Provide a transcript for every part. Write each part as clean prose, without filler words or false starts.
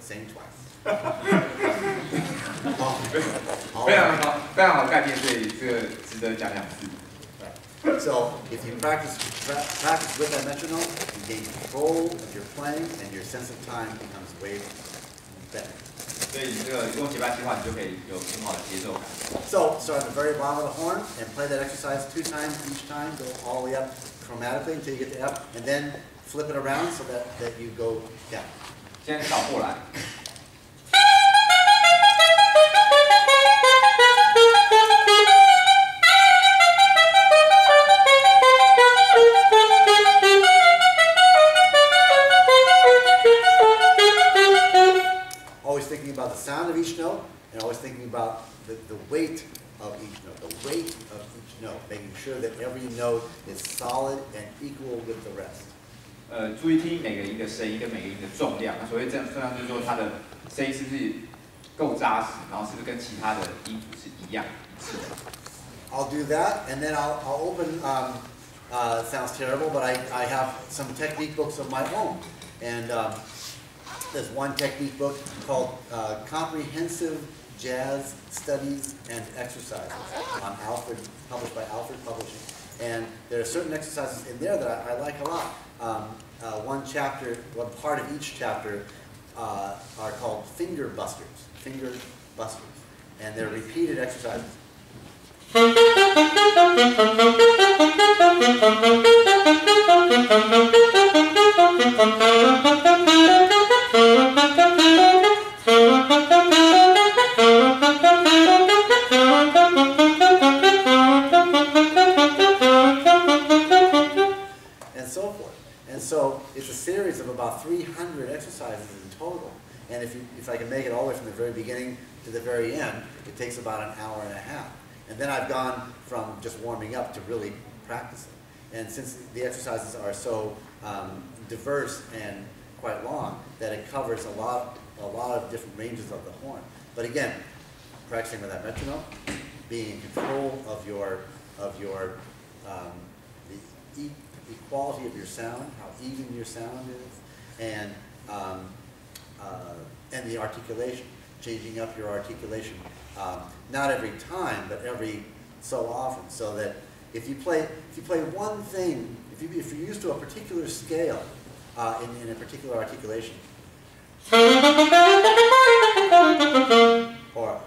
saying twice. 非常好，非常好的概念，所以这个值得讲2次。 So if you practice with that metronome, you gain control of your playing, and your sense of time becomes way better. 所以这个用节拍器的话，你就可以有很好的节奏感。So start at the very bottom of the horn and play that exercise 2 times each time, go all the way up chromatically until you get to F, and then flip it around so that you go down. 先倒过来。 Always thinking about the sound of each note, and always thinking about the weight of each note, the weight of each note, making sure that every note is solid and equal with the rest. 注意听每个音的声音跟每个音的重量。那所谓这样重量，就是说它的声音是不是够扎实，然后是不是跟其他的音符是一样一致的。 I'll do that, and then I'll open. Sounds terrible, but I have some technique books of my own, and. There's one technique book called Comprehensive Jazz Studies and Exercises on published by Alfred Publishing. And there are certain exercises in there that I like a lot. One part of each chapter are called finger busters, and they're repeated exercises. So it's a series of about 300 exercises in total. And if I can make it all the way from the very beginning to the very end, it takes about an hour and a half. And then I've gone from just warming up to really practicing. And since the exercises are so diverse and quite long, that it covers a lot of different ranges of the horn. But again, practicing with that metronome, being in control of the quality of your sound, how even your sound is, and the articulation, changing up your articulation, not every time, but every so often, so that if you play one thing, if you're used to a particular scale in a particular articulation, or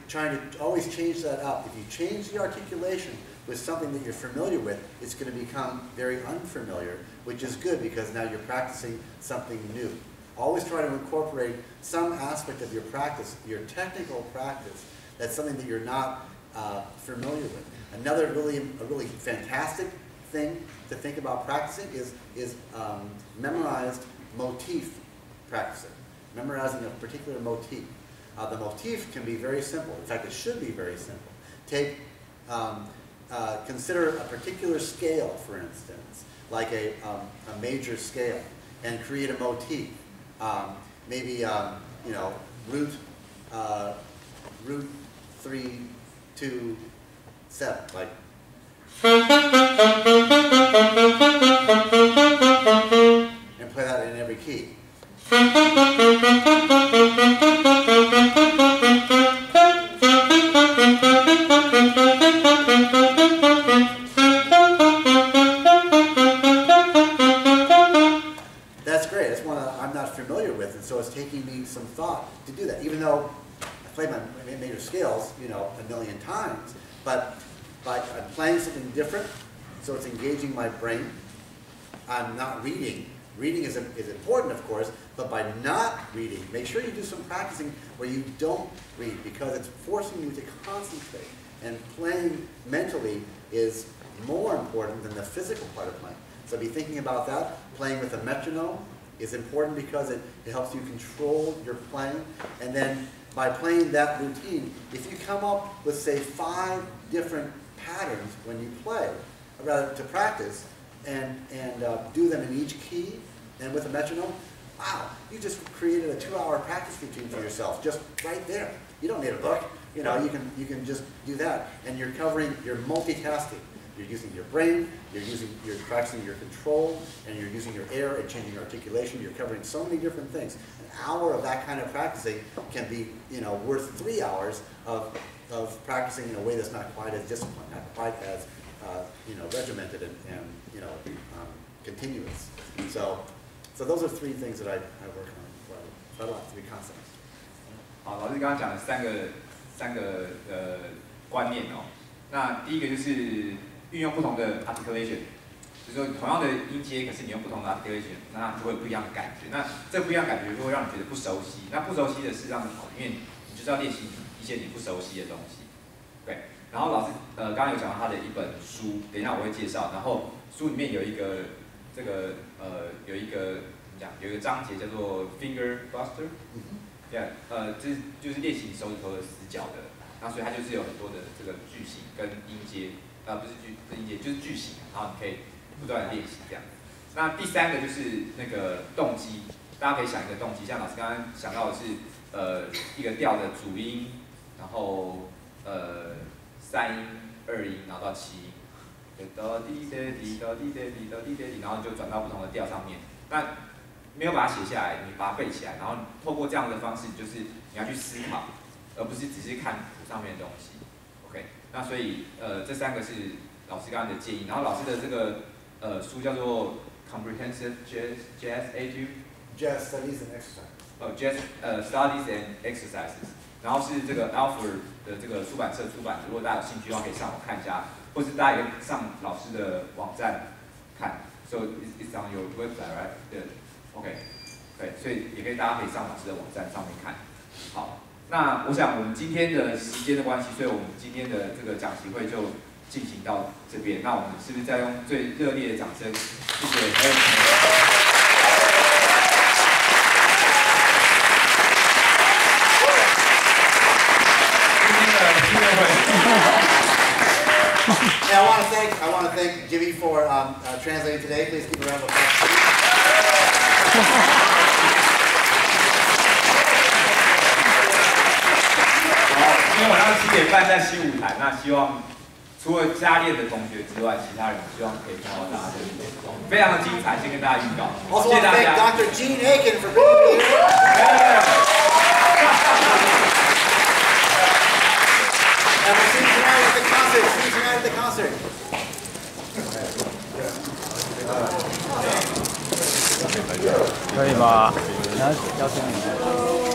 trying to always change that up. If you change the articulation with something that you're familiar with, it's going to become very unfamiliar, which is good because now you're practicing something new. Always try to incorporate some aspect of your practice, your technical practice, that's something that you're not familiar with. Another really fantastic thing to think about practicing is memorized motif practicing, memorizing a particular motif. The motif can be very simple. In fact, it should be very simple. Consider a particular scale, for instance, like a major scale, and create a motif. Maybe root 3, 2, 7, like. And play that in every key. That's great. That's one I'm not familiar with, and so it's taking me some thought to do that. Even though I played my major scales, a million times, but I'm playing something different, so it's engaging my brain. I'm not reading. Reading is important, of course, but by not reading, make sure you do some practicing where you don't read, because it's forcing you to concentrate. And playing mentally is more important than the physical part of playing. So be thinking about that. Playing with a metronome is important because it helps you control your playing. And then by playing that routine, if you come up with, say, 5 different patterns when you play, rather to practice, and do them in each key and with a metronome, wow, you just created a 2-hour practice routine for yourself, just right there. You don't need a book. You can just do that, and you're multitasking. you're using your brain, you're practicing your control, and you're using your air and changing your articulation. You're covering so many different things. An hour of that kind of practicing can be, worth 3 hours of practicing in a way that's not quite as disciplined, not quite as, regimented and continuous. So those are 3 things that I work on. Try a lot to be constant. 好，老师刚刚讲了三个观念哦。那第一个就是运用不同的 articulation， 就是说同样的音阶，可是你用不同的 articulation， 那就会有不一样的感觉。那这不一样的感觉就会让你觉得不熟悉。那不熟悉的是让你跑，因为你就是要练习一些你不熟悉的东西。对。然后老师刚刚有讲到他的一本书，等一下我会介绍。然后书里面有一个有一个章节叫做 Finger Buster， 对，这就是练习手指头的死角的。那所以它就是有很多的这个句型跟音阶，不是音阶，就是句型，然后你可以不断的练习这样。那第3个就是那个动机，大家可以想一个动机，像老师刚刚想到的是一个调的主音，然后3音、2音，然后到7音。哆滴哆滴哆滴哆滴哆滴哆滴，然后就转到不同的调上面。那没有把它写下来，你把它背起来，然后透过这样的方式，就是你要去思考，而不是只是看谱上面的东西。OK， 那所以这3个是老师刚刚的建议。然后老师的这个书叫做 Comprehensive Jazz Jazz Studies and Exercises。Jazz Studies and Exercises。然后是这个 Alfred 的这个出版社出版的，如果大家有兴趣的话，可以上网看一下，或是大家也可以上老师的网站看。So it's on your website, right? 对 ，OK， 对，所以也可以大家可以上老师的网站上面看。好，那我想我们今天的时间的关系，所以我们今天的这个讲习会就进行到这边。那我们是不是再用最热烈的掌声，谢谢 Aitken。And I want to thank Jimmy for translating today. Please keep a round of applause. 今天晚上7点半在西舞台，那希望除了加练的同学之外，其他人希望可以看到大家的非常的精彩，先跟大家预告。谢谢大家。Dr. Gene Aitken for being here. And we'll see you tonight at the concert. See you tonight at the concert. 可以吧？你要签名。